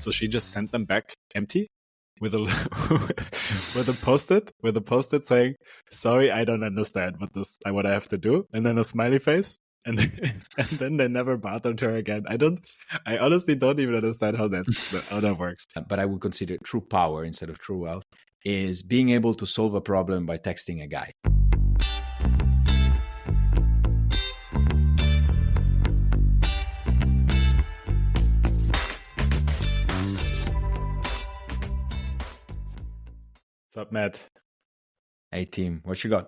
So she just sent them back empty with a with a post-it saying, "Sorry, I don't understand what I have to do," and then a smiley face. And then they never bothered her again. I honestly don't even understand how that works. But I would consider true power instead of true wealth is being able to solve a problem by texting a guy. What's up, Matt? Hey, team, what you got?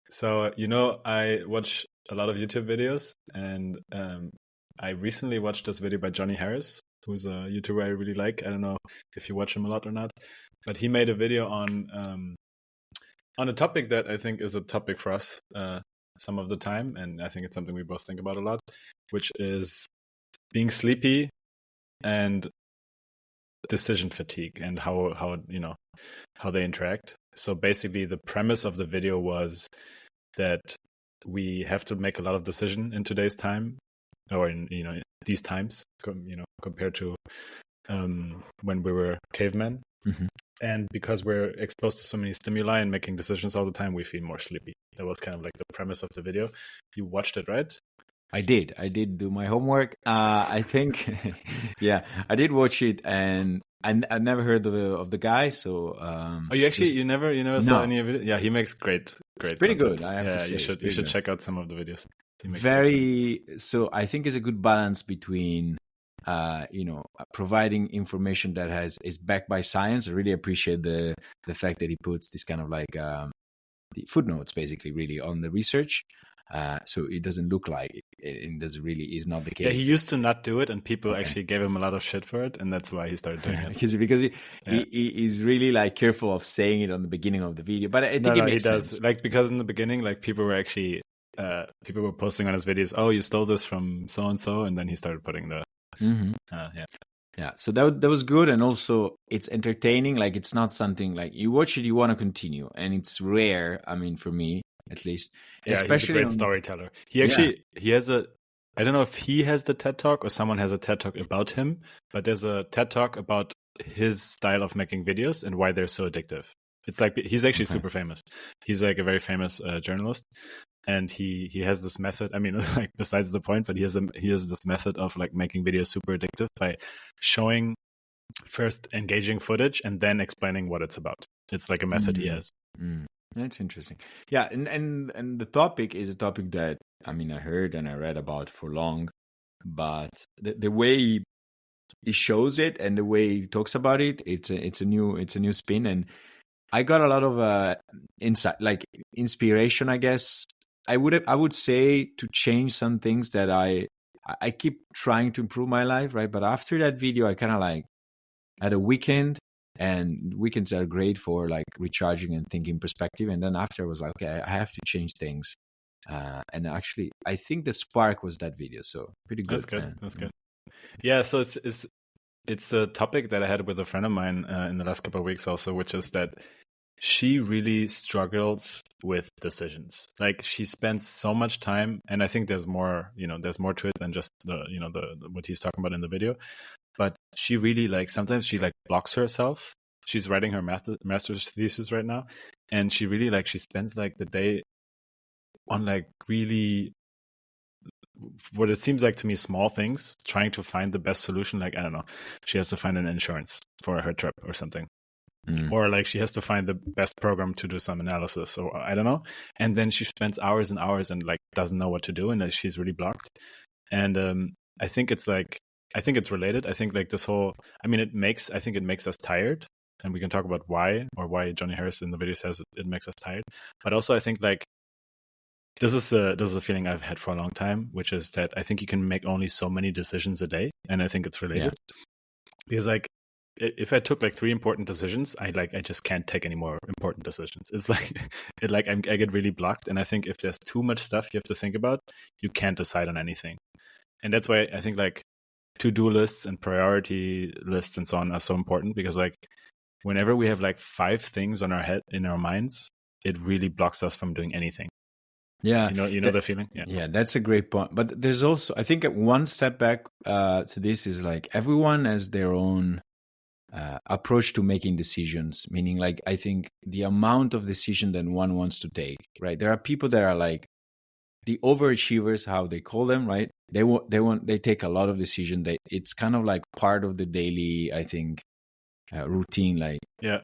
So, I watch a lot of YouTube videos, and I recently watched this video by Johnny Harris, who's a YouTuber I really like. I don't know if you watch him a lot or not, but he made a video on a topic that I think is a topic for us some of the time, and I think it's something we both think about a lot, which is being sleepy and decision fatigue and how they interact. So basically, the premise of the video was that we have to make a lot of decision in today's time, or in these times, compared to when we were cavemen. Mm-hmm. And because we're exposed to so many stimuli and making decisions all the time, we feel more sleepy. That was kind of like the premise of the video. You watched it, right? I did do my homework. I think, yeah, I did watch it, and I never heard of the guy. So, you never saw any of it? Yeah, he makes great. It's pretty content. good. I have to say, you should check out some of the videos. So I think it's a good balance between, providing information that is backed by science. I really appreciate the fact that he puts this kind of like the footnotes, basically, really on the research. So it doesn't look like it doesn't really is not the case. Yeah, he used to not do it, and people actually gave him a lot of shit for it, and that's why he started doing it. because he is really like careful of saying it on the beginning of the video. But I think it makes sense. Because in the beginning, like people were actually people were posting on his videos, "Oh, you stole this from so and so," and then he started putting the Yeah, so that was good, and also it's entertaining. Like it's not something like you watch it, you want to continue, and it's rare. I mean, for me at least, especially he's a great storyteller. He has I don't know if he has the TED Talk or someone has a TED Talk about him, but there's a TED Talk about his style of making videos and why they're so addictive. It's like he's actually super famous. He's like a very famous journalist. And he has this method. I mean, like besides the point, but he has this method of like making videos super addictive by showing first engaging footage and then explaining what it's about. It's like a method he has. That's interesting. Yeah, and the topic is a topic that I heard and I read about for long, but the way he shows it and the way he talks about it, it's a new spin, and I got a lot of insight, like inspiration, I guess. I would say to change some things that I keep trying to improve my life, right? But after that video, I kind of like had a weekend, and weekends are great for like recharging and thinking perspective. And then after I was like, okay, I have to change things. And actually, I think the spark was that video. So pretty good. That's good. Yeah. So it's a topic that I had with a friend of mine in the last couple of weeks also, which is that she really struggles with decisions. Like she spends so much time, and I think there's more to it than just the what he's talking about in the video. But she really sometimes she blocks herself. She's writing her master's thesis right now, and she really she spends the day on really what it seems like to me small things, trying to find the best solution. Like I don't know, she has to find an insurance for her trip or something. Or she has to find the best program to do some analysis, or I don't know. And then she spends hours and hours and doesn't know what to do, and she's really blocked. And I think it's related. I think this whole, it makes us tired, and we can talk about why Johnny Harris in the video says it makes us tired. But also I think this is a feeling I've had for a long time, which is that I think you can make only so many decisions a day, and I think it's related because if I took 3 important decisions, I just can't take any more important decisions. It's I get really blocked, and I think if there's too much stuff you have to think about, you can't decide on anything. And that's why I think to-do lists and priority lists and so on are so important, because whenever we have 5 things on our head in our minds, it really blocks us from doing anything. Yeah, you know the feeling. Yeah, that's a great point. But there's also, I think, one step back to this is like everyone has their own approach to making decisions. Meaning, like I think the amount of decision that one wants to take. Right, there are people that are like the overachievers, how they call them. Right, they take a lot of decision. It's kind of like part of the daily, I think, routine. Like to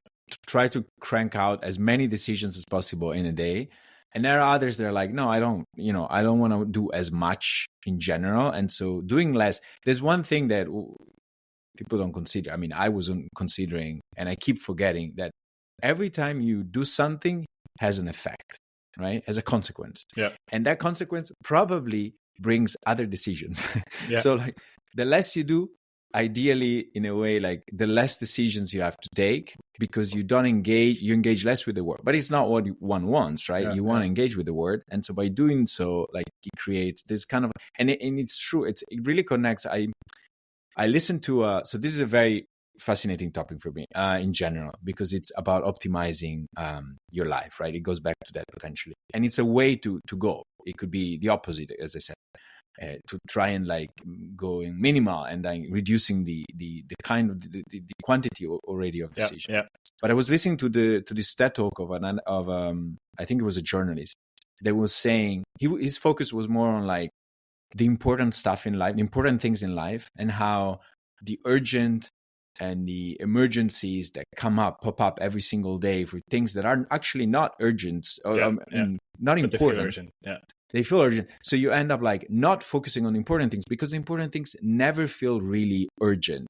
try to crank out as many decisions as possible in a day. And there are others that are like, no, I don't want to do as much in general. And so doing less, there's one thing that people don't consider. I mean, I wasn't considering, and I keep forgetting that every time you do something has an effect, right? Has a consequence. Yeah. And that consequence probably brings other decisions. Yeah. So like the less you do, ideally, in a way, like the less decisions you have to take because you engage less with the word. But it's not what one wants, right? Yeah, you want to engage with the word. And so by doing so, like it creates this kind of, and it's true. It really connects. I listened to, so this is a very fascinating topic for me in general, because it's about optimizing your life, right? It goes back to that potentially. And it's a way to go. It could be the opposite, as I said. To try and like going minimal and then reducing the kind of the quantity already of decision. Yeah. But I was listening to this TED talk of I think it was a journalist that was saying his focus was more on like the important stuff in life, the important things in life, and how the urgent and the emergencies that pop up every single day for things that are actually not urgent or not important. They feel urgent. Yeah. They feel urgent. So you end up like not focusing on important things because the important things never feel really urgent.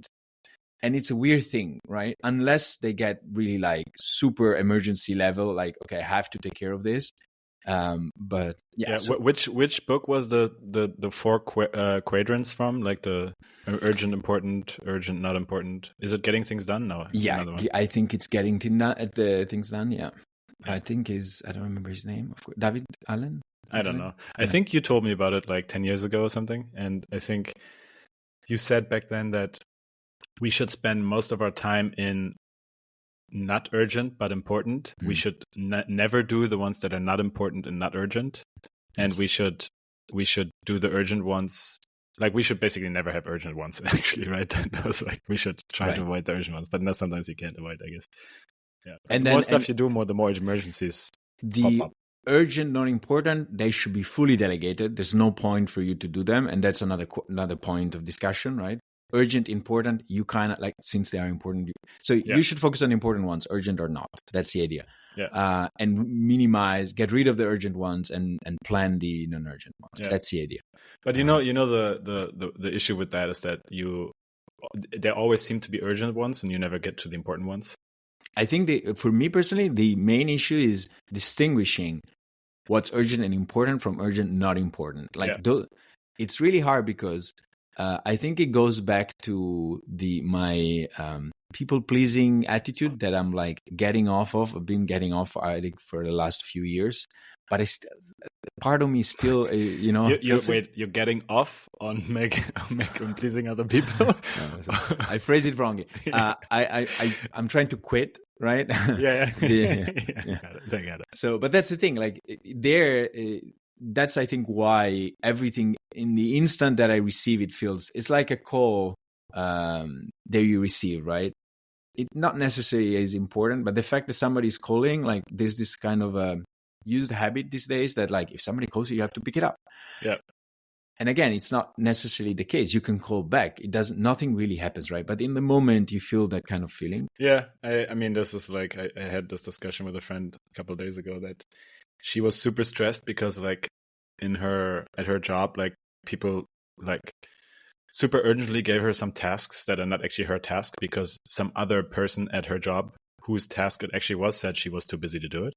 And it's a weird thing, right? Unless they get really like super emergency level, like, okay, I have to take care of this. But yeah. So, which book was the four quadrants from? Like the urgent, important, urgent, not important. Is it Getting Things Done? No. I think it's Getting Things Done. Yeah. I think I don't remember his name. Of course, David Allen. I don't know. I think you told me about it like 10 years ago or something. And I think you said back then that we should spend most of our time in not urgent, but important. We should never do the ones that are not important and not urgent. And we should do the urgent ones. Like we should basically never have urgent ones, actually, right? That was like, we should try to avoid the urgent ones, but sometimes you can't avoid, I guess. Yeah. And the more stuff you do, the more emergencies pop up. Urgent, not important, they should be fully delegated. There's no point for you to do them. And that's another point of discussion, right? Urgent, important, you kind of like, since they are important. So you should focus on important ones, urgent or not. That's the idea. Yeah. And get rid of the urgent ones and plan the non-urgent ones. Yeah. That's the idea. But the issue with that is that there always seem to be urgent ones and you never get to the important ones. I think for me personally, the main issue is distinguishing what's urgent and important from urgent, not important. Like it's really hard because I think it goes back to my people pleasing attitude that I'm like getting off of. I've been getting off, I think, for the last few years. But part of me still, you're getting off on pleasing other people. I phrase it wrongly. I'm trying to quit, right? Yeah. So, but that's the thing. Like that's I think why everything in the instant that I receive it's like a call that you receive, right? It not necessarily is important, but the fact that somebody's calling, like there's this kind of used habit these days that like if somebody calls you have to pick it up. Yeah. And again, it's not necessarily the case. You can call back. Nothing really happens, right? But in the moment you feel that kind of feeling. Yeah. I mean, this is like, I had this discussion with a friend a couple of days ago that she was super stressed because like at her job, like people like super urgently gave her some tasks that are not actually her task because some other person at her job whose task it actually was said she was too busy to do it.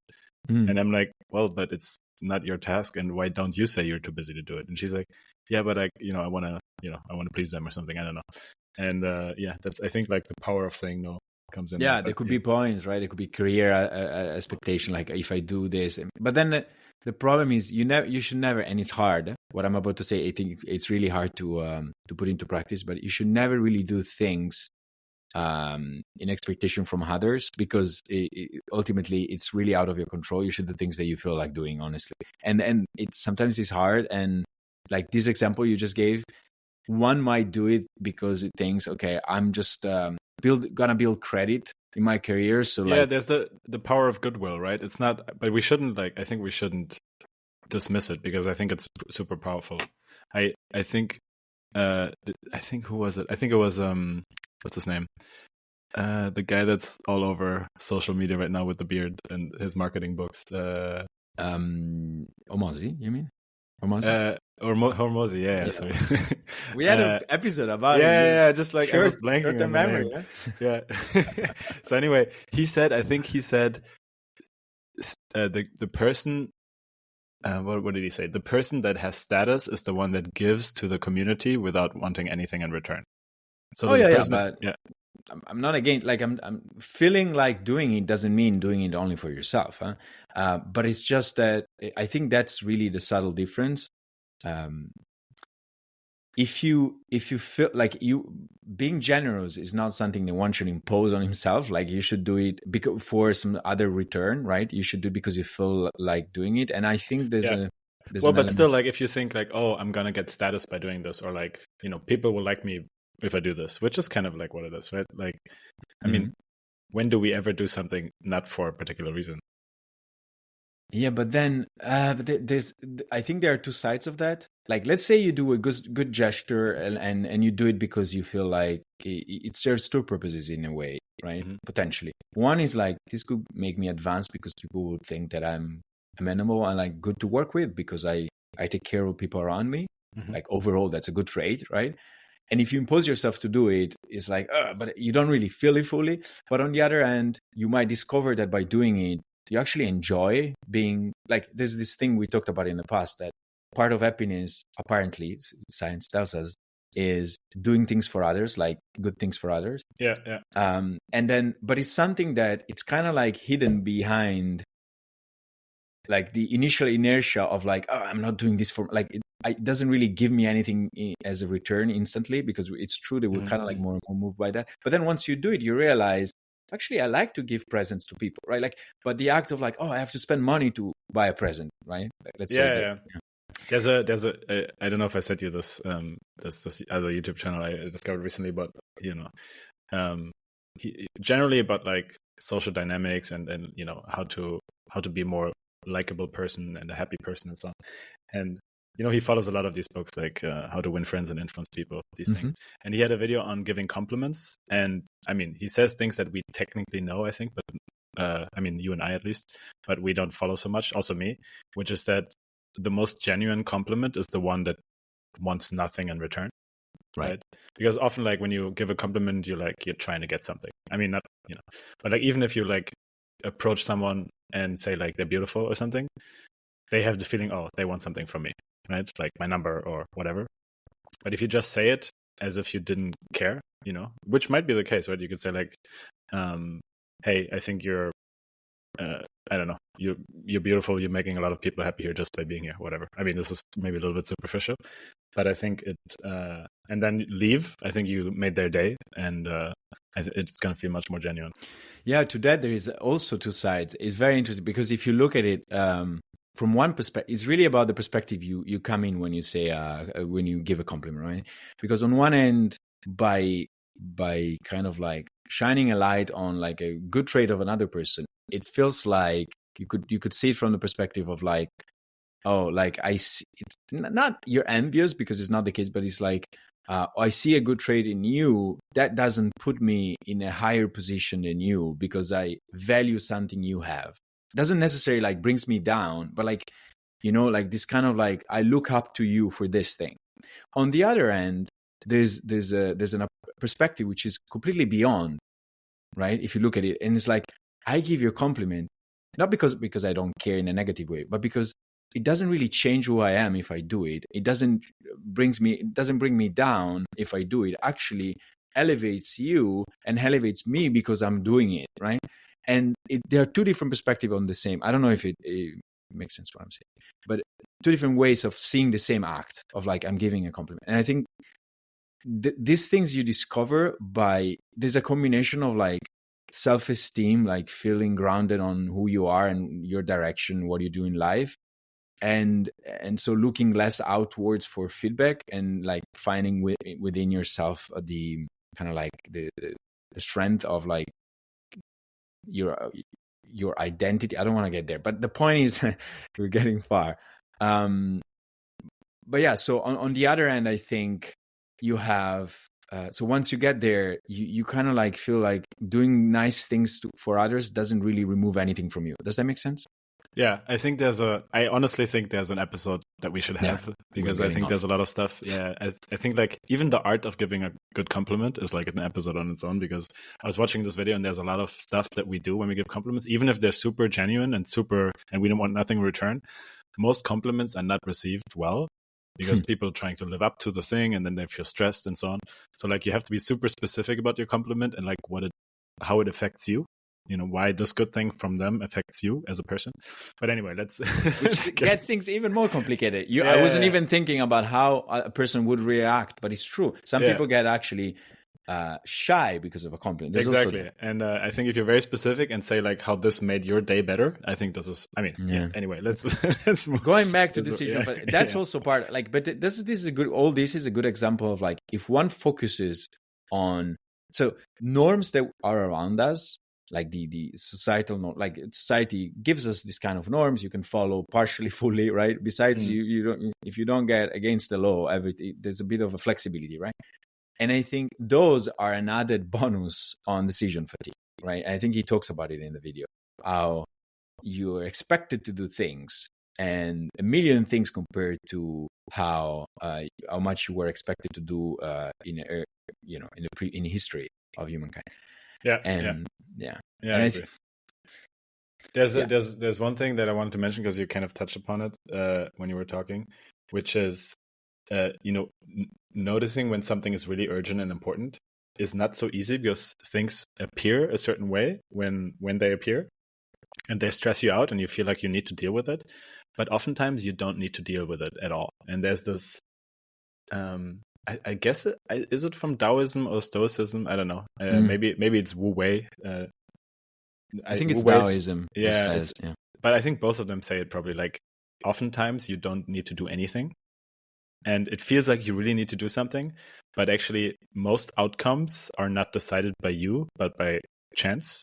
And I'm like, well, but it's not your task, and why don't you say you're too busy to do it? And she's like, yeah, but I want to please them or something. I don't know. And that's, I think, like the power of saying no comes in. Yeah, there could be points, right? It could be career expectation, like if I do this. But then the problem is you should never, and it's hard. What I'm about to say, I think it's really hard to put into practice. But you should never really do things in expectation from others, because ultimately it's really out of your control. You should do things that you feel like doing, honestly. And sometimes it's hard. And like this example you just gave, one might do it because it thinks, okay, I'm just gonna build credit in my career. So yeah, there's the power of goodwill, right? It's not, but we shouldn't I think we shouldn't dismiss it, because I think it's super powerful. I think who was it? I think it was what's his name? The guy that's all over social media right now with the beard and his marketing books. Omozi, you mean? Hormozi? Hormozi, yeah. Sorry. We had an episode about it. Yeah, just like I was blanking on the memory. name. Yeah. So anyway, he said the person. What did he say? The person that has status is the one that gives to the community without wanting anything in return. So but I'm not against. Like I'm feeling like doing it doesn't mean doing it only for yourself, huh? But it's just that I think that's really the subtle difference. If you feel like being generous is not something that one should impose on himself, like you should do it because for some other return, right? You should do it because you feel like doing it. And I think there's but still, like if you think like, oh, I'm gonna get status by doing this, or like, people will like me if I do this, which is kind of like what it is, right? Like, I mean, when do we ever do something not for a particular reason? Yeah, but then I think there are two sides of that. Like, let's say you do a good gesture and you do it because you feel like it serves two purposes in a way, right? Mm-hmm. Potentially. One is like, this could make me advance because people would think that I'm amenable and like good to work with because I take care of people around me. Mm-hmm. Like overall, that's a good trait, right? And if you impose yourself to do it, it's like, but you don't really feel it fully. But on the other hand, you might discover that by doing it, you actually enjoy being like, there's this thing we talked about in the past that part of happiness, apparently, science tells us, is doing things for others, like good things for others. Yeah. And then, but it's something that it's kind of like hidden behind like the initial inertia of like, oh, I'm not doing this for like, it doesn't really give me anything as a return instantly, because it's true that we're kind of like more and more moved by that. But then once you do it, you realize, actually, I like to give presents to people, right? Like, but the act of like, oh, I have to spend money to buy a present, right? Like, let's say that. Yeah. There's a I don't know if I said you this this other YouTube channel I discovered recently, but generally about like social dynamics and how to be a more likable person and a happy person and so on. And he follows a lot of these books, like How to Win Friends and Influence People, these things. And he had a video on giving compliments. And I mean, he says things that we technically know, I think, but I mean, you and I at least, but we don't follow so much, also me, which is that the most genuine compliment is the one that wants nothing in return. Right? Because often, like when you give a compliment, you're trying to get something. I mean, not, but like even if you like approach someone and say like they're beautiful or something, they have the feeling, oh, they want something from me, right? Like my number or whatever. But if you just say it as if you didn't care, which might be the case, right? You could say like, hey, I think you're, I don't know, you're beautiful. You're making a lot of people happy here just by being here, whatever. I mean, this is maybe a little bit superficial, but I think it, and then leave. I think you made their day, and it's going to feel much more genuine. Yeah, to that, there is also two sides. It's very interesting because if you look at it from one perspective, it's really about the perspective you come in when you say, when you give a compliment, right? Because on one end, by kind of like shining a light on like a good trait of another person, it feels like you could see it from the perspective of like, oh, like I see, it's not you're envious because it's not the case, but it's like, I see a good trait in you that doesn't put me in a higher position than you because I value something you have. It doesn't necessarily like brings me down, but like, like this kind of like, I look up to you for this thing. On the other end, there's a perspective which is completely beyond, right? If you look at it, and it's like, I give you a compliment, not because I don't care in a negative way, but because it doesn't really change who I am if I do it. It doesn't bring me down if I do it. Actually elevates you and elevates me because I'm doing it, right? And there are two different perspectives on the same. I don't know if it makes sense what I'm saying, but two different ways of seeing the same act of like, I'm giving a compliment. And I think these things you discover by, there's a combination of like self-esteem, like feeling grounded on who you are and your direction, what you do in life, and so looking less outwards for feedback, and like finding within yourself the kind of like the strength of like your identity. I don't want to get there, but the point is we're getting far. But yeah, so on the other end, I think you have so once you get there, you kind of like feel like doing nice things for others doesn't really remove anything from you. Does that make sense? Yeah, I honestly think there's an episode that we should have, because I think there's a lot of stuff. Yeah, I think like even the art of giving a good compliment is like an episode on its own, because I was watching this video and there's a lot of stuff that we do when we give compliments, even if they're super genuine and we don't want nothing in return. Most compliments are not received well, because people are trying to live up to the thing and then they feel stressed and so on. So like you have to be super specific about your compliment and like how it affects you. You know, why this good thing from them affects you as a person. But anyway, which gets things even more complicated. I wasn't even thinking about how a person would react, but it's true. Some people get actually shy because of a compliment. There's exactly. And I think if you're very specific and say like how this made your day better, I think this is, anyway, let's move. Going back to decision, but that's also part, like, but this is a good, all this is a good example of like, if one focuses on, so norms that are around us, like the societal norm, like society gives us this kind of norms you can follow partially, fully, right? Besides, you don't, if you don't get against the law, there's a bit of a flexibility, right? And I think those are an added bonus on decision fatigue, right? I think he talks about it in the video, how you're expected to do things and a million things compared to how much you were expected to do in history of humankind. I agree. There's one thing that I wanted to mention, because you kind of touched upon it when you were talking, which is noticing when something is really urgent and important is not so easy, because things appear a certain way when they appear, and they stress you out and you feel like you need to deal with it. But oftentimes you don't need to deal with it at all. And there's this I guess is it from Taoism or Stoicism? I don't know. Maybe it's Wu Wei. I think it's Taoism. But I think both of them say it probably. Like, oftentimes you don't need to do anything, and it feels like you really need to do something, but actually most outcomes are not decided by you, but by chance.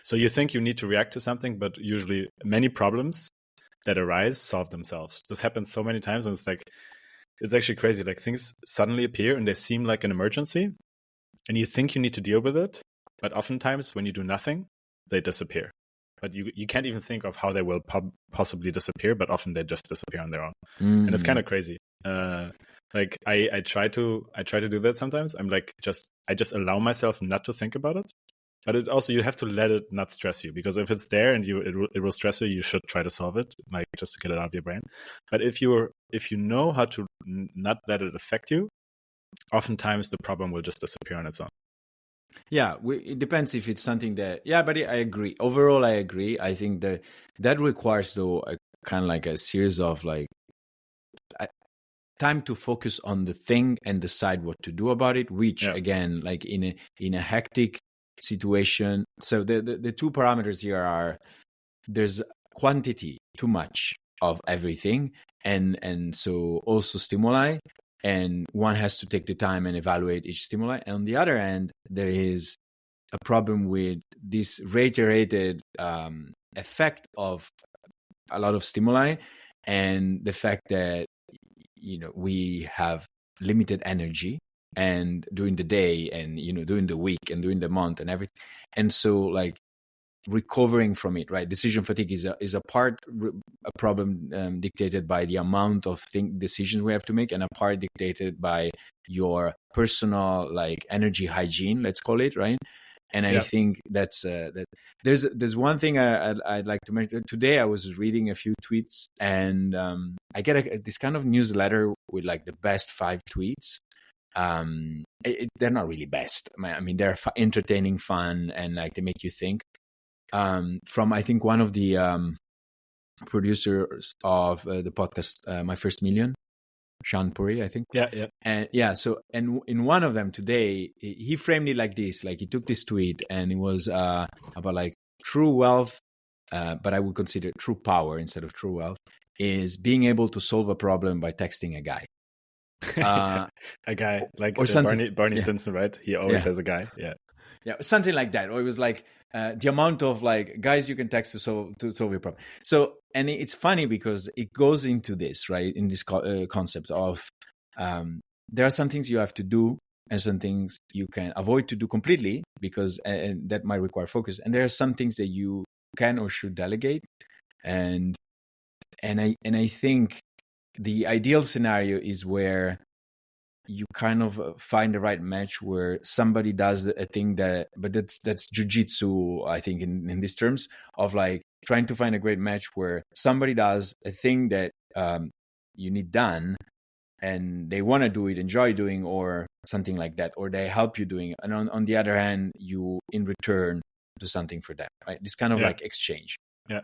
So you think you need to react to something, but usually many problems that arise solve themselves. This happens so many times, and it's actually crazy. Like, things suddenly appear and they seem like an emergency, and you think you need to deal with it, but oftentimes when you do nothing, they disappear. But you can't even think of how they will possibly disappear, but often they just disappear on their own. And it's kind of crazy. Like I try to do that sometimes. I'm like, I just allow myself not to think about it. But it also, you have to let it not stress you, because if it's there and it will stress you, you should try to solve it, like just to get it out of your brain. But if you know how to not let it affect you, oftentimes the problem will just disappear on its own. Yeah, it depends if it's something that, but I agree. Overall, I agree. I think that requires, though, a kind of like a series of like time to focus on the thing and decide what to do about it, which again, like in a hectic situation. So the two parameters here are, there's quantity, too much of everything, and so also stimuli, and one has to take the time and evaluate each stimuli. And on the other end, there is a problem with this reiterated effect of a lot of stimuli, and the fact that we have limited energy, and during the day, and during the week, and during the month, and everything. And so, like, recovering from it, right? Decision fatigue is a problem dictated by the amount of decisions we have to make, and a part dictated by your personal, like, energy hygiene, let's call it, right? And I think that's that. There's one thing I'd like to mention. Today I was reading a few tweets, and I get this kind of newsletter with like the best 5 tweets. They're not really best. I mean, they're entertaining, fun, and like they make you think. From, I think, one of the producers of the podcast, My First Million. Shanpuri, I think. Yeah. And so and in one of them today, he framed it like this. Like he took this tweet and it was about like true wealth, but I would consider true power instead of true wealth, is being able to solve a problem by texting a guy. A guy like or something. Barney Stinson, right? He always has a guy. Yeah, something like that. Or it was like the amount of like guys you can text to solve your problem. So, and it's funny because it goes into this, right? In this concept of there are some things you have to do and some things you can avoid to do completely because and that might require focus. And there are some things that you can or should delegate. And I think the ideal scenario is where you kind of find the right match where somebody does a thing but that's jujitsu, I think, in these terms of like trying to find a great match where somebody does a thing that you need done and they want to do it, enjoy doing, or something like that, or they help you doing it. And on the other hand, you in return do something for them, right? This kind of like exchange. Yeah.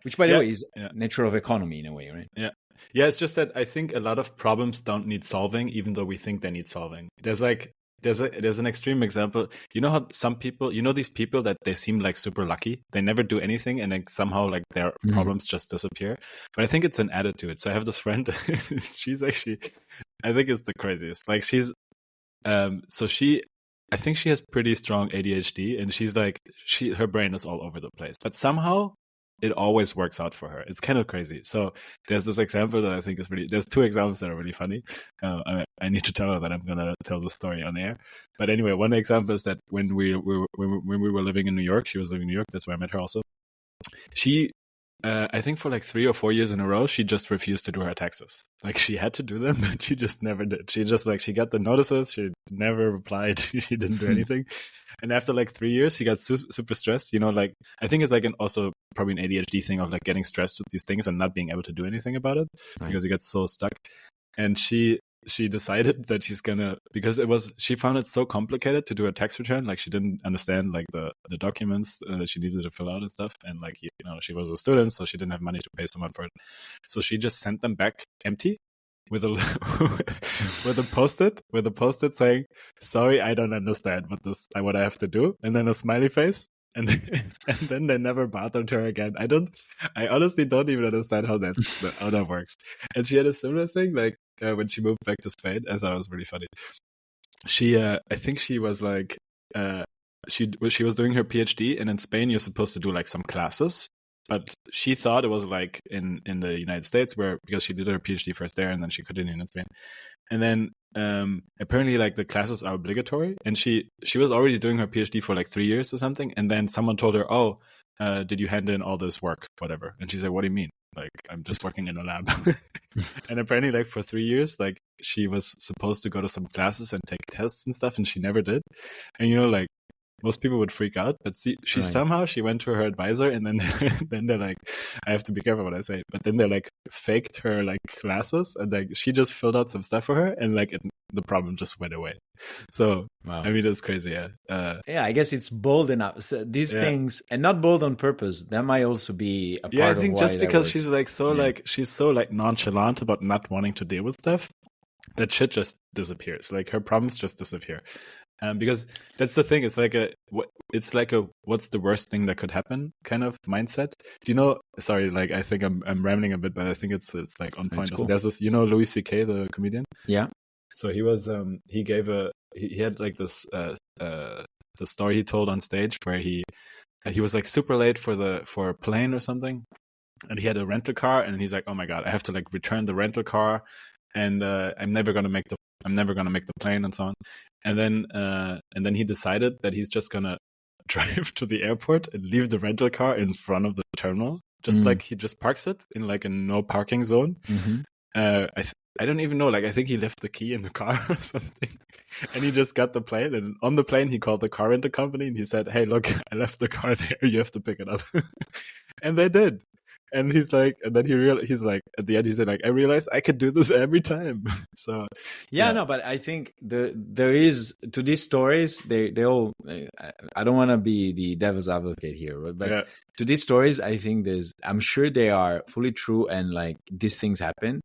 Which, by the way, is nature of economy in a way, right? Yeah. Yeah, it's just that I think a lot of problems don't need solving, even though we think they need solving. There's an extreme example. You know how some people, these people that they seem like super lucky. They never do anything, and like somehow like their problems just disappear. But I think it's an attitude. So I have this friend. She's actually, I think it's the craziest. Like I think she has pretty strong ADHD, and she's like, her brain is all over the place. But somehow it always works out for her. It's kind of crazy. So there's this example that I think is there's two examples that are really funny. I need to tell her that I'm going to tell the story on air. But anyway, one example is that when we were living in New York, she was living in New York. That's where I met her also. She, I think for like 3 or 4 years in a row, she just refused to do her taxes. Like she had to do them, but she just never did. She just she got the notices. She never replied. She didn't do anything. And after like 3 years, she got super stressed. Like I think it's like also probably an ADHD thing of like getting stressed with these things and not being able to do anything about it because you get so stuck. And she decided that she's gonna, because she found it so complicated to do a tax return. Like she didn't understand like the documents that she needed to fill out and stuff. And like, she was a student, so she didn't have money to pay someone for it. So she just sent them back empty with a post-it saying, "Sorry, I don't understand what I have to do," and then a smiley face. And then they never bothered her again. I honestly don't even understand how that works. And she had a similar thing, like when she moved back to Spain. I thought it was really funny. She, I think she was like, she was doing her PhD, and in Spain you're supposed to do like some classes. But she thought it was like in the United States, because she did her PhD first there and then she continued in Spain. And then apparently like the classes are obligatory, and she was already doing her PhD for like 3 years or something. And then someone told her, "Oh, did you hand in all this work, whatever?" And she said, "What do you mean? Like, I'm just working in a lab." And apparently like for 3 years, like she was supposed to go to some classes and take tests and stuff, and she never did. And like, most people would freak out, but she somehow went to her advisor, and then then they're like, I have to be careful what I say, but then they like faked her like classes, and like she just filled out some stuff for her, and like the problem just went away. So I mean, it's crazy. Yeah, I guess it's bold enough. So these things, and not bold on purpose. That might also be a part of I think why just because she's like she's so like nonchalant about not wanting to deal with stuff, that shit just disappears. Like her problems just disappear. Because that's the thing. It's like a what's the worst thing that could happen kind of mindset. Do you know? Sorry, like I think I'm rambling a bit, but I think it's like on point. Cool. There's this, Louis C.K., the comedian. Yeah. So he was he had like this the story he told on stage where he was like super late for a plane or something, and he had a rental car, and he's like, oh my god, I have to like return the rental car, and I'm never gonna make the plane, and so on. And then he decided that he's just gonna drive to the airport and leave the rental car in front of the terminal. Just like he just parks it in like a no parking zone. I don't even know. Like I think he left the key in the car or something, and he just got the plane. And on the plane, he called the car rental company and he said, "Hey, look, I left the car there. You have to pick it up." And they did. And he's like, and then he's like, at the end, he said, like, I realized I could do this every time. So, no, but I think there is to these stories, they all, I don't want to be the devil's advocate here, but to these stories, I think I'm sure they are fully true, and like these things happen.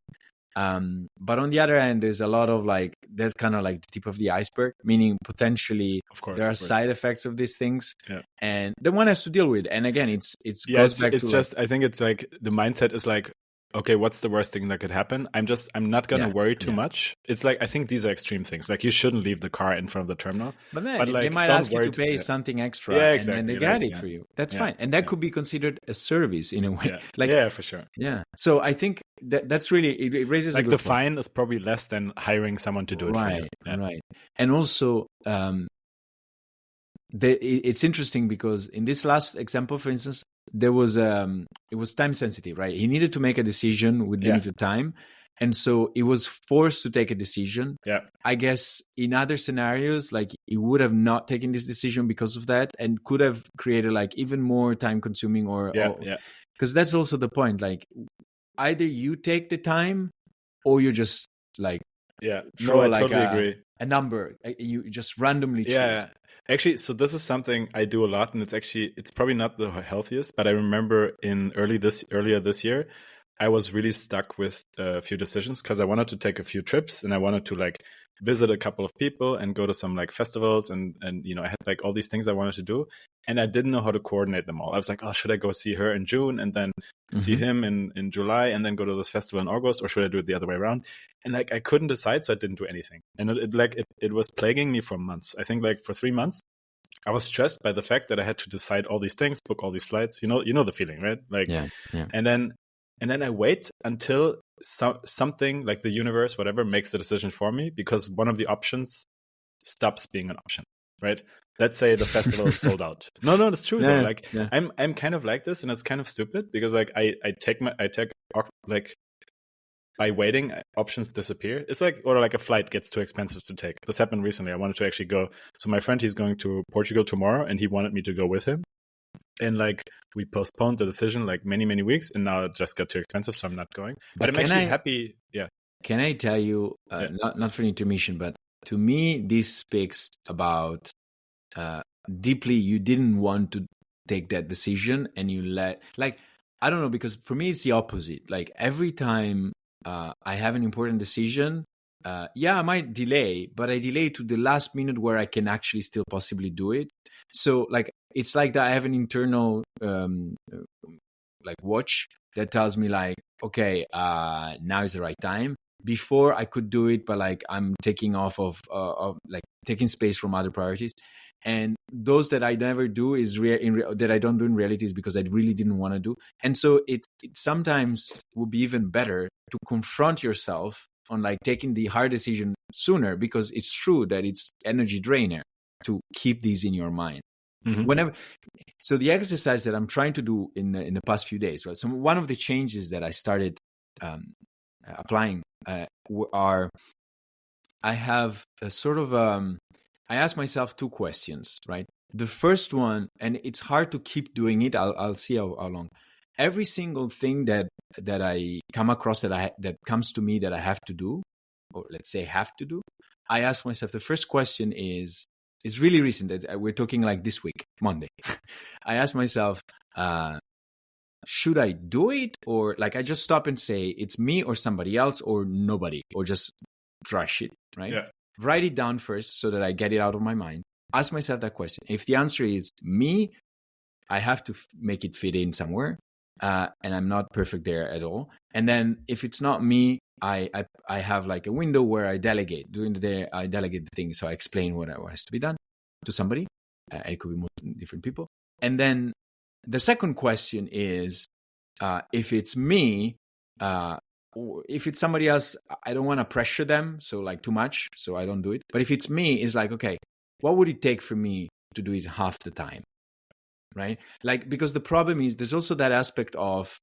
But on the other hand, there's a lot of like, there's kind of like the tip of the iceberg, meaning potentially there are side effects of these things, and then one has to deal with. And again, it's goes back to just, I think it's like the mindset is like, okay, what's the worst thing that could happen? I'm not going to worry too much. It's like, I think these are extreme things. Like, you shouldn't leave the car in front of the terminal. But then like, they might ask you to pay something extra, and then they get it for you. That's fine. And that could be considered a service in a way. Like, for sure. Yeah. So I think that's really, it raises like a good the fine is probably less than hiring someone to do it for you. Right. And also, it's interesting because in this last example, for instance, there was it was time sensitive, right? He needed to make a decision with limited time, and so he was forced to take a decision. I guess in other scenarios, like, he would have not taken this decision because of that, and could have created like even more time consuming, or because that's also the point. Like, either you take the time, or you just like throw I like totally agree. A number, you just randomly choose. Actually, so this is something I do a lot, and it's probably not the healthiest, but I remember earlier this year, I was really stuck with a few decisions because I wanted to take a few trips, and I wanted to like visit a couple of people and go to some like festivals, and I had like all these things I wanted to do, and I didn't know how to coordinate them all. I was like, oh, should I go see her in June and then see him in July and then go to this festival in August, or should I do it the other way around? And like, I couldn't decide, so I didn't do anything. And it was plaguing me for months. I think like for 3 months, I was stressed by the fact that I had to decide all these things, book all these flights. You know the feeling, right? Like, and then I wait until something like the universe, whatever, makes the decision for me, because one of the options stops being an option, right? Let's say the festival is sold out. No, that's true though. Like, I'm kind of like this, and it's kind of stupid because like I take like, by waiting, options disappear. It's like, or like a flight gets too expensive to take. This happened recently. I wanted to actually go. So my friend, he's going to Portugal tomorrow, and he wanted me to go with him. And like, we postponed the decision like many, many weeks, and now it just got too expensive, so I'm not going. But I'm actually happy. Yeah. Can I tell you, not for intermission, but to me, this speaks about deeply you didn't want to take that decision, and you like, I don't know, because for me, it's the opposite. Like, every time I have an important decision, I might delay, but I delay to the last minute where I can actually still possibly do it. So like, it's like that I have an internal like watch that tells me like, okay, now is the right time. Before I could do it, but like, I'm taking off of like taking space from other priorities. And those that I never do that I don't do in reality is because I really didn't want to do. And so it sometimes would be even better to confront yourself on like taking the hard decision sooner, because it's true that it's energy drainer to keep these in your mind. So the exercise that I'm trying to do in the past few days, right? So one of the changes that I started applying are, I have a sort of I ask myself 2 questions, right? The first one, and it's hard to keep doing it. I'll see how long. Every single thing that I come across that comes to me that I have to do, or let's say have to do, I ask myself, the first question is, it's really recent. We're talking like this week, Monday. I ask myself, should I do it? Or like, I just stop and say, it's me or somebody else or nobody, or just trash it, right? Yeah. Write it down first so that I get it out of my mind. Ask myself that question. If the answer is me, I have to make it fit in somewhere. And I'm not perfect there at all. And then if it's not me, I have like a window where I delegate. During the day, I delegate the thing. So I explain what has to be done to somebody. It could be more different people. And then the second question is, if it's me, or if it's somebody else, I don't want to pressure them. So like too much. So I don't do it. But if it's me, it's like, okay, what would it take for me to do it half the time? Right? Like, because the problem is there's also that aspect of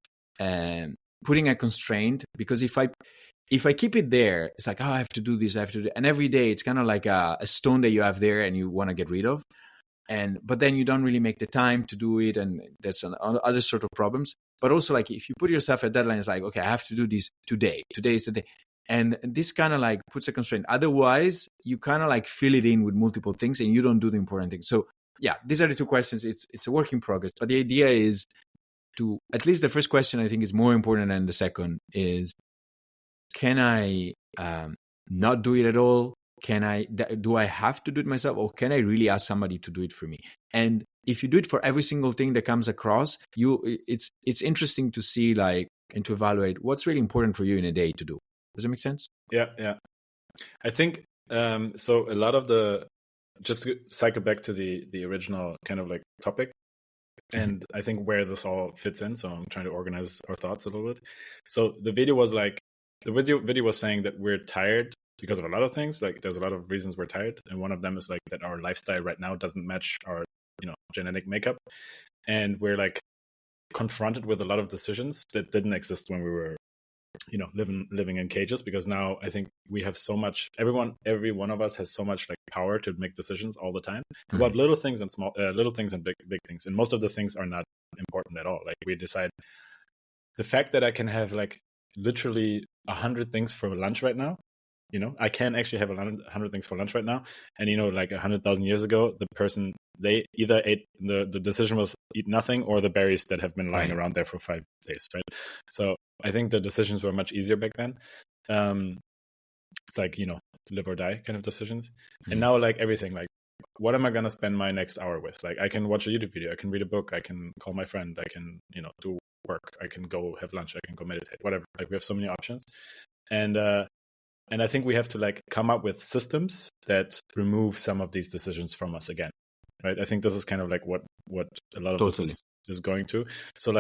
putting a constraint, because if I keep it there, it's like, oh, I have to do this, I have to do that. And every day it's kind of like a stone that you have there and you want to get rid of. But then you don't really make the time to do it. And that's other sort of problems. But also like, if you put yourself a deadline, it's like, okay, I have to do this today. Today is the day. And this kind of like puts a constraint. Otherwise, you kind of like fill it in with multiple things and you don't do the important things. So yeah, these are the 2 questions. It's a work in progress. But the idea is to, at least the first question I think is more important than the second, is can I not do it at all? Do I have to do it myself, or can I really ask somebody to do it for me? And if you do it for every single thing that comes across you, it's interesting to see and to evaluate what's really important for you in a day to do. Does it make sense? Yeah. I think so. A lot of just to cycle back to the original kind of topic, and I think where this all fits in. So I'm trying to organize our thoughts a little bit. So the video was video was saying that we're tired because of a lot of things. There's a lot of reasons we're tired, and one of them is that our lifestyle right now doesn't match our genetic makeup, and we're confronted with a lot of decisions that didn't exist when we were living in cages, because now I think we have so much, every one of us has so much power to make decisions all the time about little things and little things and big things, and most of the things are not important at all. We decide the fact that I can have literally 100 things for lunch right now. I can actually have 100 things for lunch right now, and 100,000 years ago, the person, they either ate, the decision was eat nothing or the berries that have been lying around there for 5 days, right? So I think the decisions were much easier back then. It's live or die kind of decisions. And now everything, what am I going to spend my next hour with? I can watch a YouTube video, I can read a book, I can call my friend, I can do work, I can go have lunch, I can go meditate, whatever. We have so many options. And I think we have to come up with systems that remove some of these decisions from us again, right? I think this is kind of what a lot of this is going to. So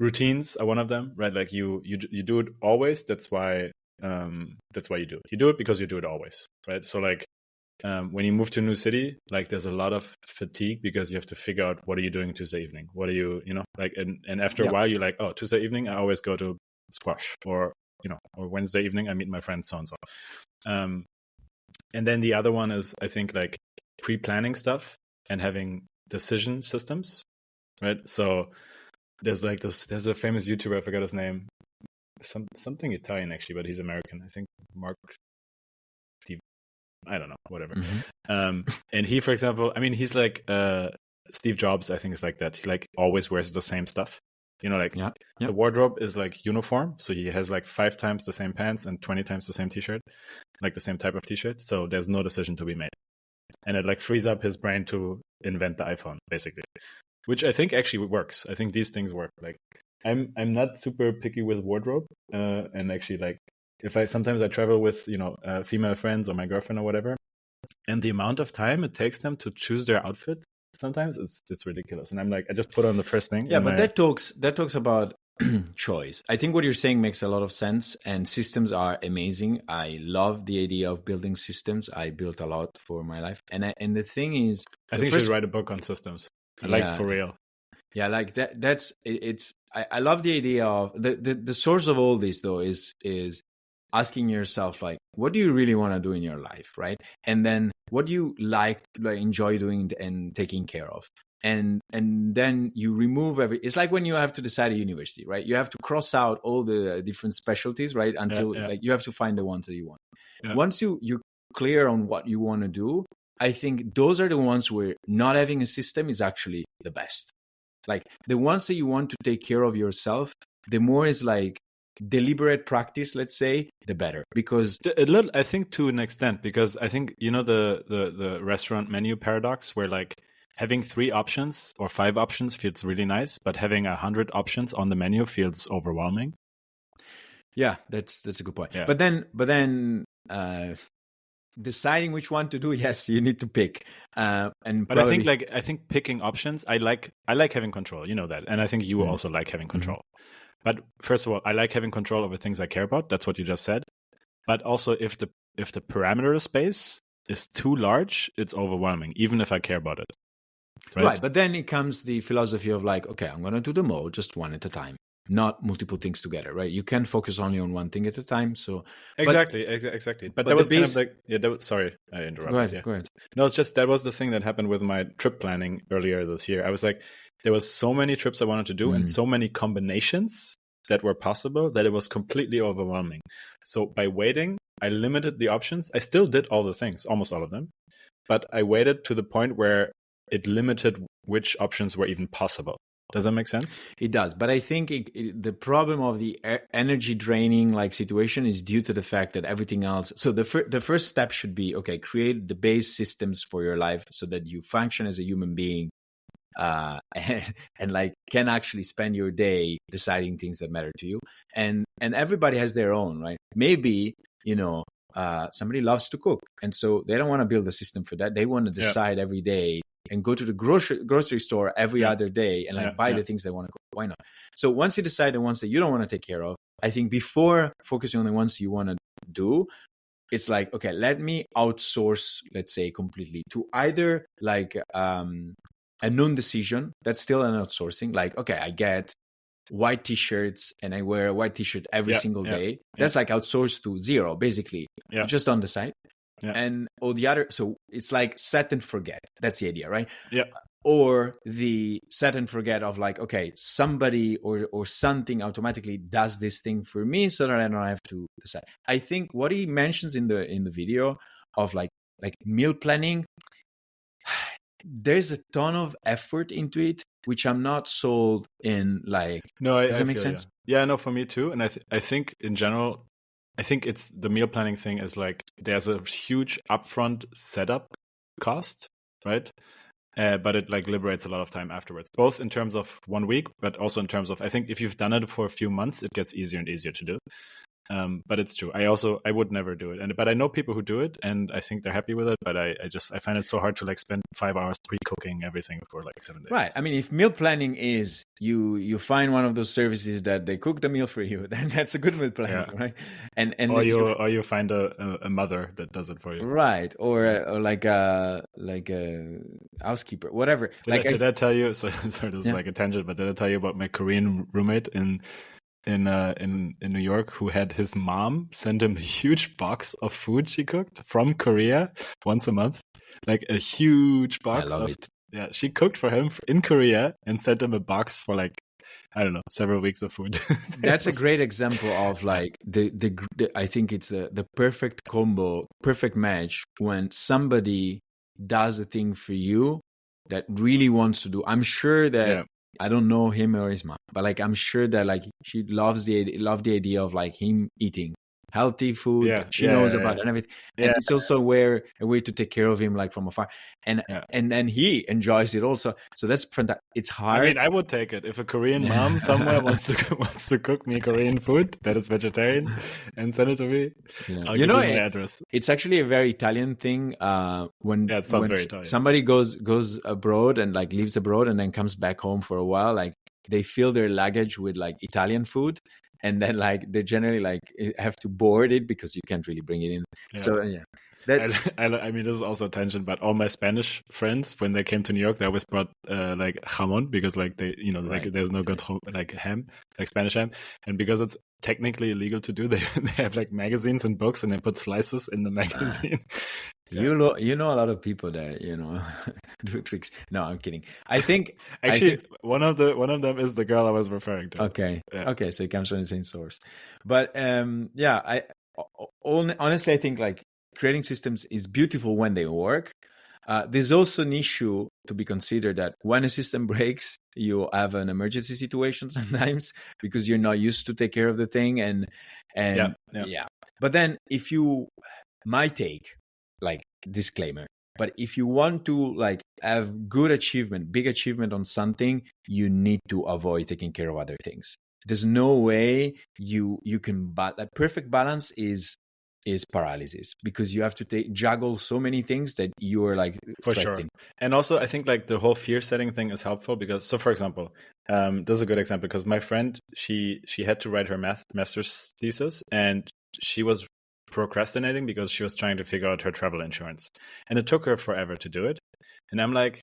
routines are one of them, right? You do it always. That's why you do it. You do it because you do it always, right? So when you move to a new city, there's a lot of fatigue because you have to figure out, what are you doing Tuesday evening? What are you and after a while you're oh, Tuesday evening I always go to squash, or Wednesday evening I meet my friend so-and-so. And then the other one is, I think, pre-planning stuff and having decision systems, right? So there's there's a famous YouTuber, I forgot his name, something Italian actually, but he's American. I think Mark, I don't know, whatever. And he, for example, he's Steve Jobs, I think, is like that. He always wears the same stuff. The wardrobe is uniform, so he has 5 times the same pants and 20 times the same t-shirt, the same type of t-shirt. So there's no decision to be made, and it frees up his brain to invent the iPhone, basically, which I think actually works. I think these things work. I'm not super picky with wardrobe, and actually if sometimes I travel with female friends or my girlfriend or whatever, and the amount of time it takes them to choose their outfit, sometimes it's ridiculous, and I'm I just put on the first thing. Yeah, but that talks about choice. I think what you're saying makes a lot of sense, and systems are amazing. I love the idea of building systems. I built a lot for my life, and the thing is, I think you should write a book on systems. For real. Yeah, that's it's. I love the idea of the source of all this though is asking yourself what do you really want to do in your life, right? And then what do you enjoy doing and taking care of, and then you remove it's like when you have to decide a university, right? You have to cross out all the different specialties, right? Until you have to find the ones that you want. Once you're clear on what you want to do, I think those are the ones where not having a system is actually the best. The ones that you want to take care of yourself, the more is deliberate practice, let's say, the better. Because I think to an extent, because I think the restaurant menu paradox, where having 3 options or 5 options feels really nice, but having 100 options on the menu feels overwhelming. Yeah, that's a good point. Yeah. But then deciding which one to do, yes, you need to pick. But probably... I think picking options, I like having control, that, and I think you also like having control. But first of all, I like having control over things I care about. That's what you just said. But also, if the parameter space is too large, it's overwhelming, even if I care about it. Right. But then it comes the philosophy of okay, I'm going to do them all just one at a time, not multiple things together, right? You can focus only on one thing at a time. So exactly. But that was kind of sorry, I interrupted. Go ahead. No, it's just that was the thing that happened with my trip planning earlier this year. I was there was so many trips I wanted to do and so many combinations that were possible that it was completely overwhelming. So by waiting, I limited the options. I still did all the things, almost all of them, but I waited to the point where it limited which options were even possible. Does that make sense? It does, but I think the problem of the energy draining like situation is due to the fact that everything else. So the first step should be, okay, create the base systems for your life so that you function as a human being, and like can actually spend your day deciding things that matter to you. And everybody has their own, right? Maybe somebody loves to cook, and so they don't want to build a system for that. They want to decide every day and go to the grocery store every other day and like buy the things they want to cook. Why not? So once you decide the ones that you don't want to take care of, I think before focusing on the ones you want to do, it's like, okay, let me outsource, let's say, completely to either like a non-decision. That's still an outsourcing. Like, okay, I get white t-shirts and I wear a white t-shirt every single day. That's like outsourced to zero, basically. Just on the side. And or the other, so it's like set and forget. That's the idea, right? Yeah. Or the set and forget of like, okay, somebody or something automatically does this thing for me so that I don't have to decide. I think what he mentions in the video of like meal planning, there's a ton of effort into it, which I'm not sold in. Like, no, does that make sense? Yeah, no, for me too. And I think in general, I think it's the meal planning thing is like there's a huge upfront setup cost, right? But it like liberates a lot of time afterwards, both in terms of 1 week, but also in terms of, I think if you've done it for a few months, it gets easier and easier to do. But it's true. I would never do it. But I know people who do it and I think they're happy with it. But I find it so hard to like spend 5 hours pre-cooking everything for like 7 days. Right. I mean, if meal planning is you find one of those services that they cook the meal for you, then that's a good meal planning, right? And or you find a mother that does it for you. Right. Or like a housekeeper, whatever. Did I tell you, sorry, this is like a tangent, but did I tell you about my Korean roommate in New York who had his mom send him a huge box of food she cooked from Korea once a month, like a huge box. I love it. Yeah, she cooked for him in Korea and sent him a box for like, I don't know, several weeks of food. That's a great example of like the I think it's the perfect combo, perfect match when somebody does a thing for you that really wants to do. I'm sure that I don't know him or his mom, but like I'm sure that like she loves the idea of like him eating healthy food that she knows about and everything. And it's also a way to take care of him like from afar. And then he enjoys it also. So that's fantastic. It's hard. I mean, I would take it if a Korean mom somewhere wants to cook me Korean food that is vegetarian and send it to me. I'll give you my address. It's actually a very Italian thing. When very Italian. Somebody goes abroad and like lives abroad and then comes back home for a while, like they fill their luggage with like Italian food. And then, like, they generally like have to board it because you can't really bring it in. Yeah. So that's. I mean, this is also a tangent, but all my Spanish friends, when they came to New York, they always brought like jamon because like they, like there's no good like ham, like Spanish ham, and because it's technically illegal to do, they have like magazines and books, and they put slices in the magazine. You know a lot of people that do tricks. No, I'm kidding. I think actually one of them is the girl I was referring to. Okay, okay, so it comes from the same source. But honestly, I think like creating systems is beautiful when they work. There's also an issue to be considered that when a system breaks, you have an emergency situation sometimes because you're not used to take care of the thing and. But then if you might take. Like disclaimer, but if you want to like have big achievement on something, you need to avoid taking care of other things. There's no way you can, but that perfect balance is paralysis because you have to juggle so many things that you are like for sure. And also I think like the whole fear setting thing is helpful because, so for example, this is a good example because my friend, she had to write her master's thesis and she was procrastinating because she was trying to figure out her travel insurance and it took her forever to do it. And I'm like,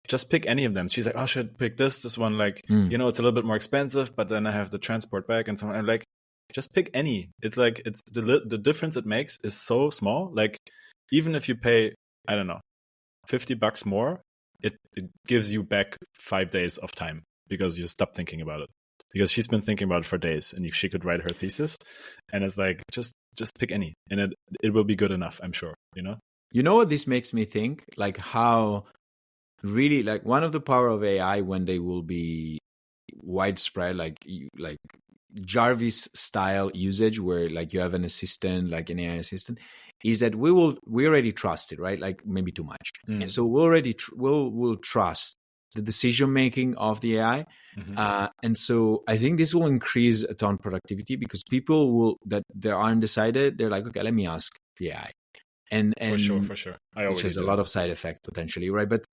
just pick any of them. She's like, oh, I should pick this one, like it's a little bit more expensive, but then I have the transport back and so on. I'm like, just pick any. It's like it's the difference it makes is so small. Like even if you pay, I don't know, $50 more, it gives you back 5 days of time because you stop thinking about it. Because she's been thinking about it for days and she could write her thesis. And it's like, just pick any. And it will be good enough, I'm sure, You know what this makes me think? Like how really like one of the power of AI when they will be widespread, like Jarvis style usage, where like you have an assistant, like an AI assistant, is that we already trust it, right? Like maybe too much, and so we already we'll trust the decision making of the AI. And so I think this will increase a ton productivity because people will that they are undecided. They're like, okay, let me ask the AI, and For sure. I which already has a do. lot of side effects potentially, right? But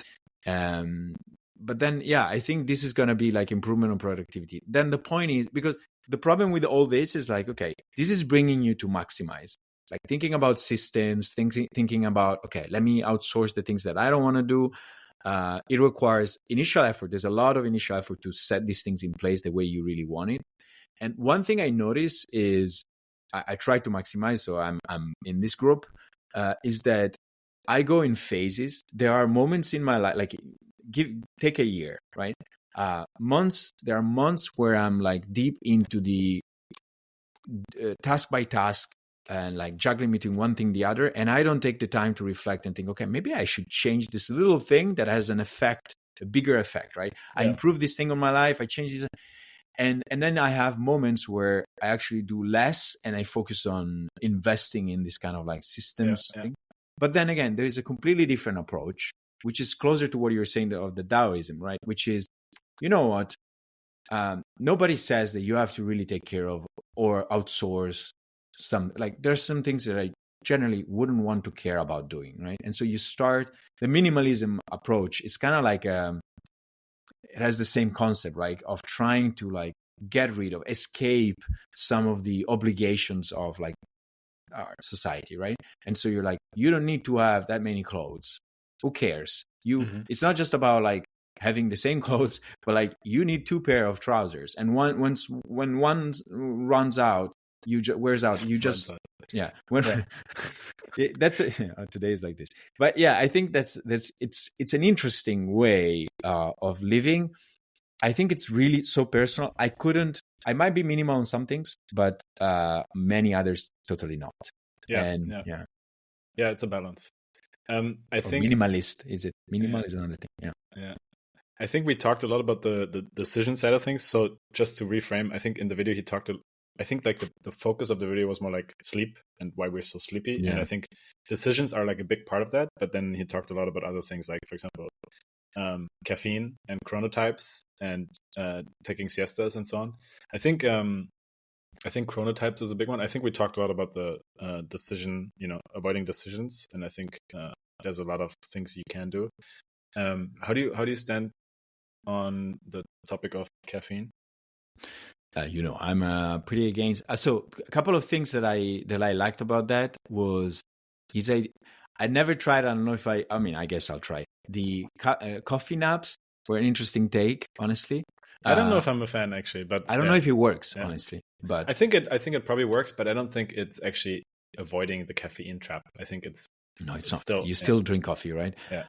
then yeah, I think this is gonna be like improvement on productivity. Then the point is because the problem with all this is like, okay, this is bringing you to maximize, like thinking about systems, thinking about okay, let me outsource the things that I don't want to do. It requires initial effort. There's a lot of initial effort to set these things in place the way you really want it. And one thing I notice is I try to maximize. So I'm in this group. Is that I go in phases. There are moments in my life, like take a year, right? Months. There are months where I'm like deep into the task by task and like juggling between one thing the other, and I don't take the time to reflect and think, okay, maybe I should change this little thing that has an effect, a bigger effect, right? I improve this thing on my life, I change this, and then I have moments where I actually do less and I focus on investing in this kind of like systems thing. But then again, there is a completely different approach, which is closer to what you're saying of the Taoism, right? Which is, you know what? Nobody says that you have to really take care of or outsource some, like there's some things that I generally wouldn't want to care about doing, right? And so you start the minimalism approach. It's kind of like it has the same concept, right? Of trying to like get rid of, escape some of the obligations of like our society, right? And so you're like, you don't need to have that many clothes. Who cares? It's not just about like having the same clothes, but like you need 2 pair of trousers, and when one runs out, wears out, you just that's today is like this. But yeah, I think that's it's an interesting way of living. I think it's really so personal. I might be minimal on some things, but many others totally not. Yeah, it's a balance. I think minimalist is it? Minimal is another thing. Yeah. I think we talked a lot about the decision side of things. So just to reframe, I think in the video he talked. I think like the focus of the video was more like sleep and why we're so sleepy. Yeah. And I think decisions are like a big part of that. But then he talked a lot about other things, like for example, caffeine and chronotypes and taking siestas and so on. I think chronotypes is a big one. I think we talked a lot about the decision, avoiding decisions, and I think there's a lot of things you can do. How do you stand on the topic of caffeine? I'm pretty against. So a couple of things that I liked about that was he said I never tried. I don't know if I mean, I guess I'll try the coffee naps. Were an interesting take, honestly. I don't know if I'm a fan actually, but I don't know if it works honestly. But I think it probably works, but I don't think it's actually avoiding the caffeine trap. I think it's not. You still drink coffee, right? Yeah.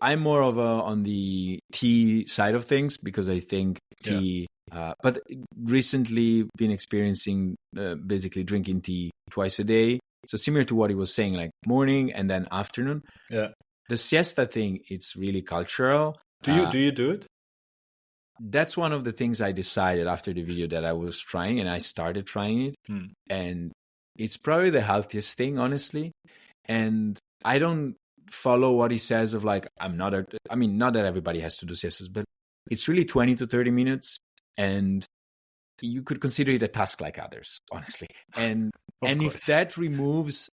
I'm more of on the tea side of things because I think tea. But recently been experiencing basically drinking tea twice a day. So similar to what he was saying, like morning and then afternoon. Yeah. The siesta thing, it's really cultural. Do you do it? That's one of the things I decided after the video that I was trying, and I started trying it. And it's probably the healthiest thing, honestly. And I don't follow what he says of like, not that everybody has to do siestas, but it's really 20 to 30 minutes. And you could consider it a task like others, honestly. And if that removes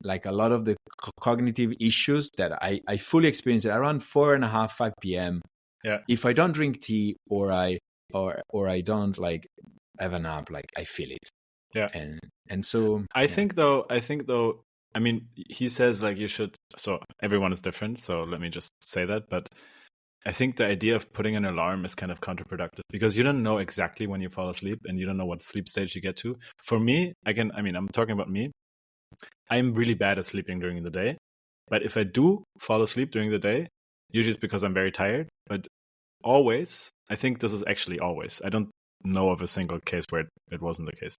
like a lot of the cognitive issues that I fully experience at around 4:30, 5 p.m. Yeah. If I don't drink tea or I don't like have a nap, like I feel it. Yeah. And so I think though, I mean, he says like you should. So everyone is different. So let me just say that, but I think the idea of putting an alarm is kind of counterproductive because you don't know exactly when you fall asleep and you don't know what sleep stage you get to. For me, I'm talking about me. I'm really bad at sleeping during the day. But if I do fall asleep during the day, usually it's because I'm very tired. But always, I think this is actually always. I don't know of a single case where it wasn't the case.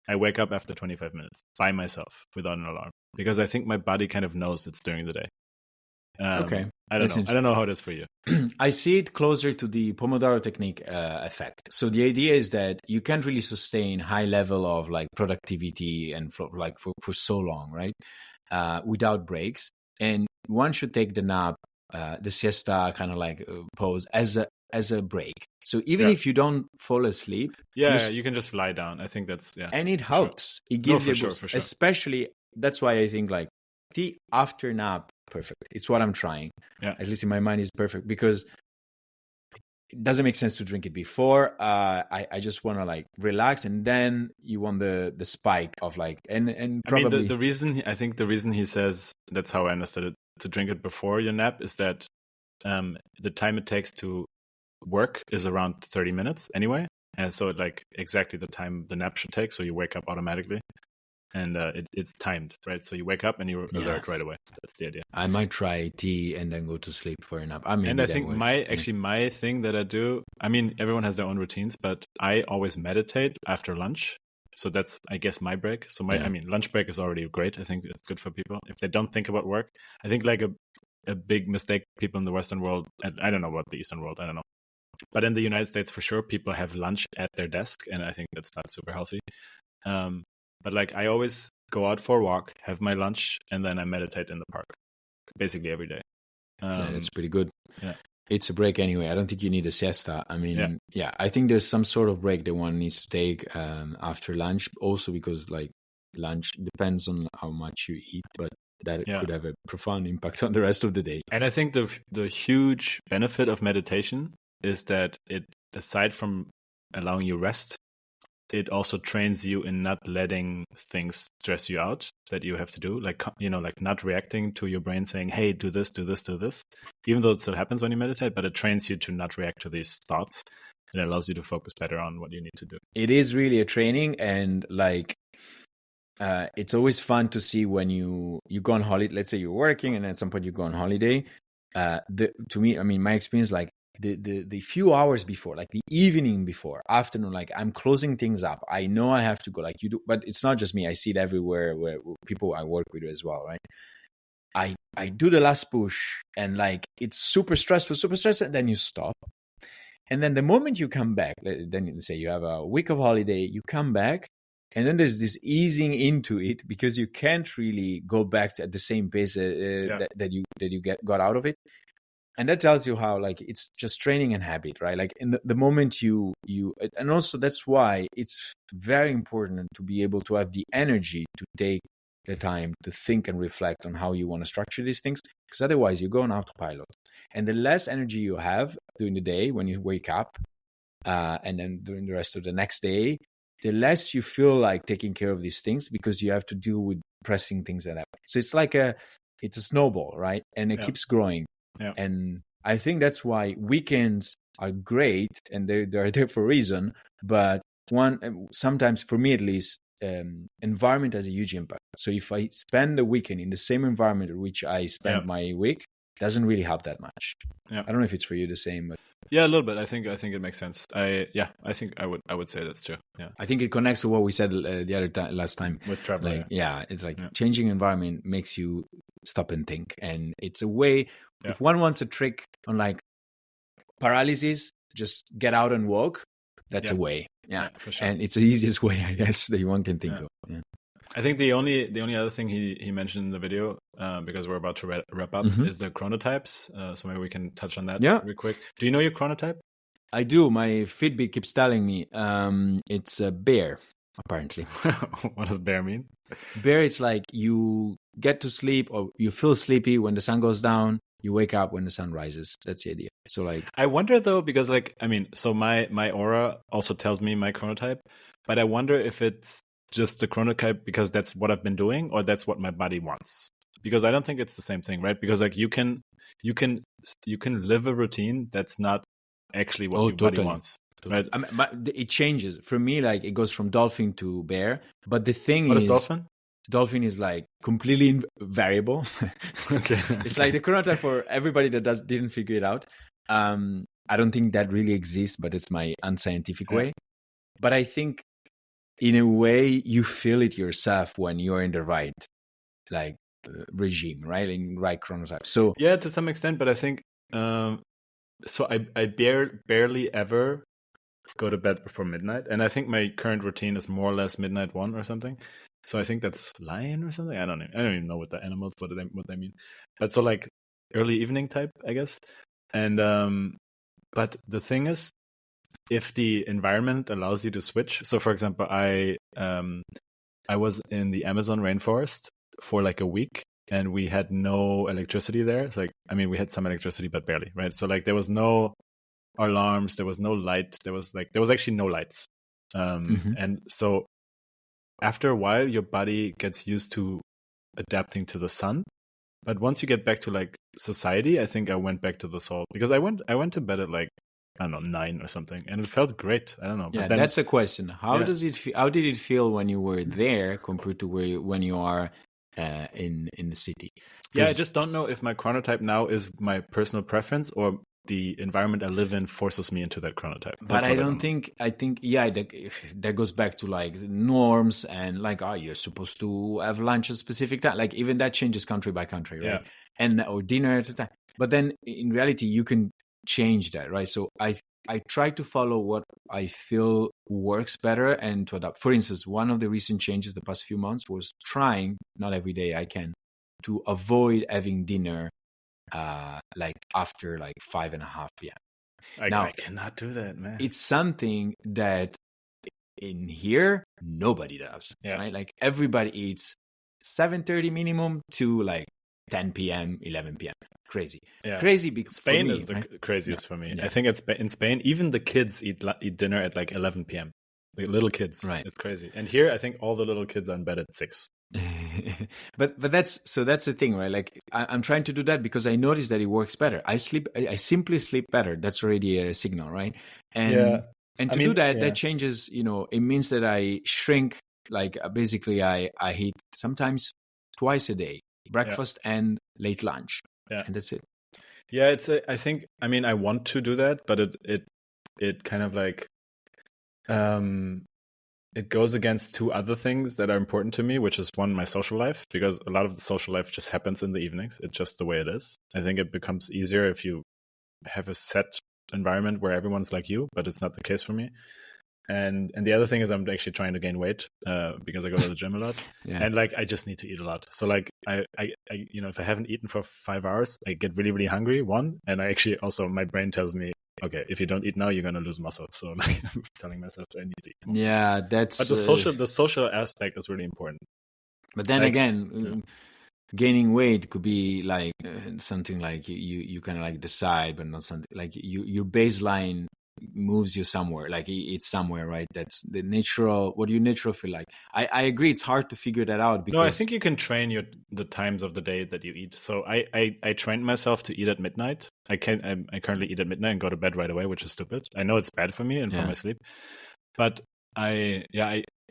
I wake up after 25 minutes by myself without an alarm because I think my body kind of knows it's during the day. Okay, I don't know. I don't know how it is for you. I see it closer to the Pomodoro technique effect. So the idea is that you can't really sustain high level of like productivity and for so long, right? Without breaks. And one should take the nap, the siesta kind of like pose as a break. So even if you don't fall asleep, you can just lie down. I think that's and it helps. Sure. It gives you a boost. For sure. Especially that's why I think like tea after nap, perfect. It's what I'm trying. Yeah. At least in my mind, is perfect because it doesn't make sense to drink it before. I just want to like relax, and then you want the spike of like and probably. I mean, the reason he says, that's how I understood it, to drink it before your nap is that the time it takes to work is around 30 minutes anyway, and so like exactly the time the nap should take, so you wake up automatically. And it's timed, right? So you wake up and you're alert right away. That's the idea. I might try tea and then go to sleep for a nap. And I think my thing that I do, I mean, everyone has their own routines, but I always meditate after lunch. So that's, I guess, my break. So I mean, lunch break is already great. I think it's good for people if they don't think about work. I think like a big mistake people in the Western world, and I don't know about the Eastern world, I don't know. But in the United States, for sure, people have lunch at their desk, and I think that's not super healthy. But like I always go out for a walk, have my lunch, and then I meditate in the park, basically every day. That's pretty good. Yeah. It's a break anyway. I don't think you need a siesta. I mean, I think there's some sort of break that one needs to take after lunch, also because like lunch depends on how much you eat, but that could have a profound impact on the rest of the day. And I think the huge benefit of meditation is that it, aside from allowing you rest, it also trains you in not letting things stress you out that you have to do, like, you know, like not reacting to your brain saying, hey, do this, do this, do this, even though it still happens when you meditate, but it trains you to not react to these thoughts, and it allows you to focus better on what you need to do. It is really a training, and like it's always fun to see when you go on holiday. Let's say you're working and at some point you go on holiday. To me, I mean, my experience, like the few hours before, like the evening before, afternoon, like I'm closing things up. I know I have to go, like you do, but it's not just me. I see it everywhere where people I work with as well, right? I do the last push and like it's super stressful, and then you stop. And then the moment you come back, then let's say you have a week of holiday, you come back, and then there's this easing into it because you can't really go back at the same pace that you got out of it. And that tells you how like it's just training and habit, right? Like in the moment you and also that's why it's very important to be able to have the energy to take the time to think and reflect on how you want to structure these things, because otherwise you go on autopilot. And the less energy you have during the day when you wake up, and then during the rest of the next day, the less you feel like taking care of these things because you have to deal with pressing things that happen. So it's like it's a snowball, right? And it keeps growing. Yeah. And I think that's why weekends are great, and they're there for a reason. But sometimes, for me at least, environment has a huge impact. So if I spend the weekend in the same environment in which I spend my week, it doesn't really help that much. I don't know if it's for you the same, but yeah, a little bit. I think it makes sense. I think I would say that's true. Yeah, I think it connects to what we said the other time last time with travel. Like, it's like changing environment makes you stop and think, and it's a way. If one wants a trick on like paralysis, just get out and walk. That's a way. Yeah, for sure. And it's the easiest way, I guess, that one can think of. Yeah. I think the only other thing he mentioned in the video, because we're about to wrap up, is the chronotypes. So maybe we can touch on that real quick. Do you know your chronotype? I do. My Fitbit keeps telling me it's a bear, apparently. What does bear mean? Bear, it's like you get to sleep or you feel sleepy when the sun goes down. You wake up when the sun rises. That's the idea. So like, I wonder though, because like, I mean, so my aura also tells me my chronotype, but I wonder if it's just the chronotype because that's what I've been doing, or that's what my body wants. Because I don't think it's the same thing, right? Because like you can live a routine that's not actually what your body wants. Right? I mean, but it changes. For me, like it goes from dolphin to bear. But the thing what is dolphin? Dolphin is like completely variable. Okay. It's like the chronotype for everybody that didn't figure it out. I don't think that really exists, but it's my unscientific way. But I think in a way you feel it yourself when you're in the right like regime, right? In right chronotype. So yeah, to some extent, but I think so. I barely ever go to bed before midnight, and I think my current routine is more or less midnight one or something. So I think that's lion or something. I don't know. I don't even know what the animals what they mean. But so like early evening type, I guess. And but the thing is, if the environment allows you to switch. So for example, I was in the Amazon rainforest for like a week, and we had no electricity there. It's like, I mean, we had some electricity, but barely, right? So like there was no alarms, there was no light, there was actually no lights. And so after a while, your body gets used to adapting to the sun. But once you get back to like society, I think I went back to the soul, because I went to bed at like, I don't know, 9 or something, and it felt great. I don't know. yeah, But then, that's a question. How yeah, does it how did it feel when you were there compared to when you are in the city? yeah, I just don't know if my chronotype now is my personal preference, or the environment I live in forces me into that chronotype. But I don't think, yeah, that goes back to like norms and like, you're supposed to have lunch at a specific time. Like even that changes country by country, right? Yeah. And or dinner at a time. But then in reality, you can change that, right? So I try to follow what I feel works better and to adapt. For instance, one of the recent changes the past few months was trying, not every day I can, to avoid having dinner like after like 5:30 p.m. I cannot do that, man. It's something that in here nobody does, Yeah. right? Like everybody eats 7:30 minimum to like 10 p.m., 11 p.m. Crazy, Yeah. crazy. Because Spain me, is the right? craziest for me. Yeah. I think it's in Spain, even the kids eat dinner at like 11 p.m. The little kids, Right? It's crazy. And here, I think all the little kids are in bed at 6. but that's the thing, right? Like I'm trying to do that because I noticed that it works better. I simply sleep better. That's already a signal, right? And Yeah. and I to mean, do that, yeah. that changes. It means that I shrink. Like basically, I eat sometimes twice a day, breakfast and late lunch, and that's it. Yeah, I think, I mean, I want to do that, but it kind of like it goes against two other things that are important to me, which is one, my social life, because a lot of the social life just happens in the evenings. It's just the way it is. I think it becomes easier if you have a set environment where everyone's like you, but it's not the case for me. And the other thing is I'm actually trying to gain weight because I go to the gym a lot. And like I just need to eat a lot. So like I if I haven't eaten for 5 hours, I get really, really hungry, one. And I actually also, my brain tells me, okay, if you don't eat now, you're gonna lose muscle. So like I'm telling myself I need to eat more. Yeah, that's. But the social aspect is really important. But then like, again, gaining weight could be like something like you kind of like decide, but not something like your baseline moves you somewhere, like it's somewhere, right? That's the natural, what do you natural feel like. I agree, it's hard to figure that out because no, I think you can train the times of the day that you eat. So I trained myself to eat at midnight. I currently eat at midnight and go to bed right away, which is stupid. I know it's bad for me and for my sleep, but I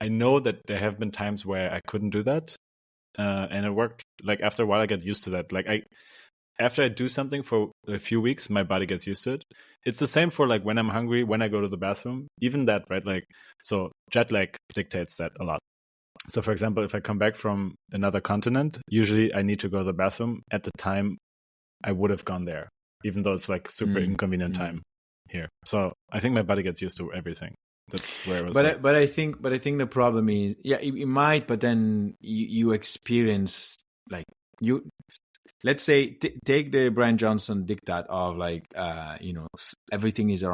know that there have been times where I couldn't do that, and it worked. Like after a while I get used to that. Like after I do something for a few weeks, my body gets used to it. It's the same for like when I'm hungry, when I go to the bathroom, even that, right? Like, so jet lag dictates that a lot. So for example, if I come back from another continent, usually I need to go to the bathroom at the time I would have gone there, even though it's like super inconvenient time here. So I think my body gets used to everything. That's where it was. But I think the problem is, yeah, it might, but then you experience like you. Let's say take the Brian Johnson diktat of like everything is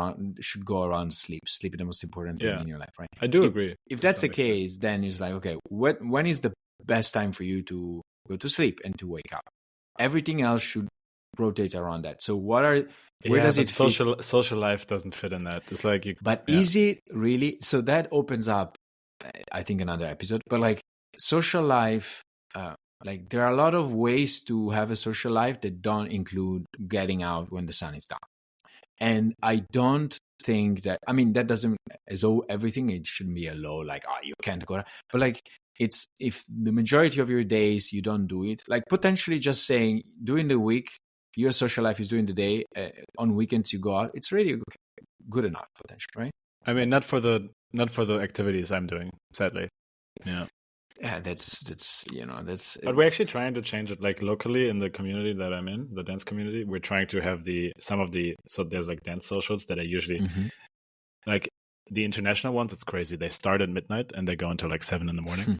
should go around sleep. Sleep is the most important thing in your life, right? I do agree. If that's the case, then it's like, okay, when is the best time for you to go to sleep and to wake up? Everything else should rotate around that. So where does it fit? Social life doesn't fit in that. It's like is it really? So that opens up, I think, another episode. But like social life. Like there are a lot of ways to have a social life that don't include getting out when the sun is down. And I don't think that, I mean, that doesn't, as though everything, it shouldn't be a law, like, you can't go. But like, it's, if the majority of your days you don't do it, like potentially just saying during the week, your social life is during the day, on weekends you go out, it's really good enough potentially, right? I mean, not for the activities I'm doing, sadly. Yeah. Yeah, that's But we're actually trying to change it. Like locally in the community that I'm in, the dance community, we're trying to have so there's like dance socials that are usually like the international ones. It's crazy. They start at midnight and they go until like 7 in the morning.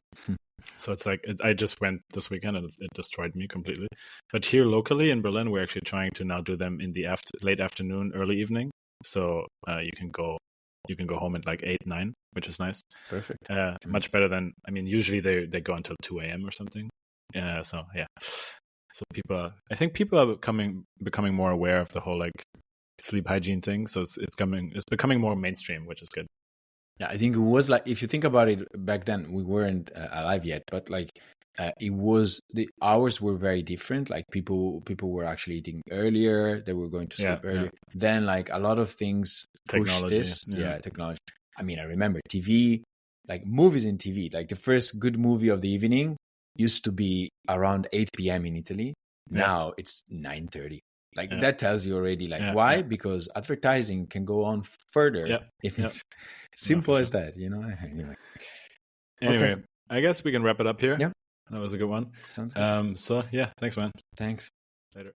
So it's like I just went this weekend and it destroyed me completely. But here locally in Berlin, we're actually trying to now do them in the late afternoon, early evening. So you can go home at like 8, 9, which is nice. Perfect. Much better than, I mean, usually they go until 2 a.m. or something. So yeah. So I think people are becoming more aware of the whole like sleep hygiene thing. So it's becoming more mainstream, which is good. Yeah, I think it was like, if you think about it, back then we weren't alive yet, but like it was, the hours were very different. Like people were actually eating earlier, they were going to sleep earlier. Then like a lot of things pushed this. Technology. I mean, I remember TV, like movies in TV, like the first good movie of the evening used to be around 8 p.m. in Italy. Now it's 9:30. Like that tells you already, like why? Because advertising can go on further if it's simple as that, Anyway, I guess we can wrap it up here. Yeah, that was a good one. Sounds good. So yeah, thanks, man. Thanks. Later.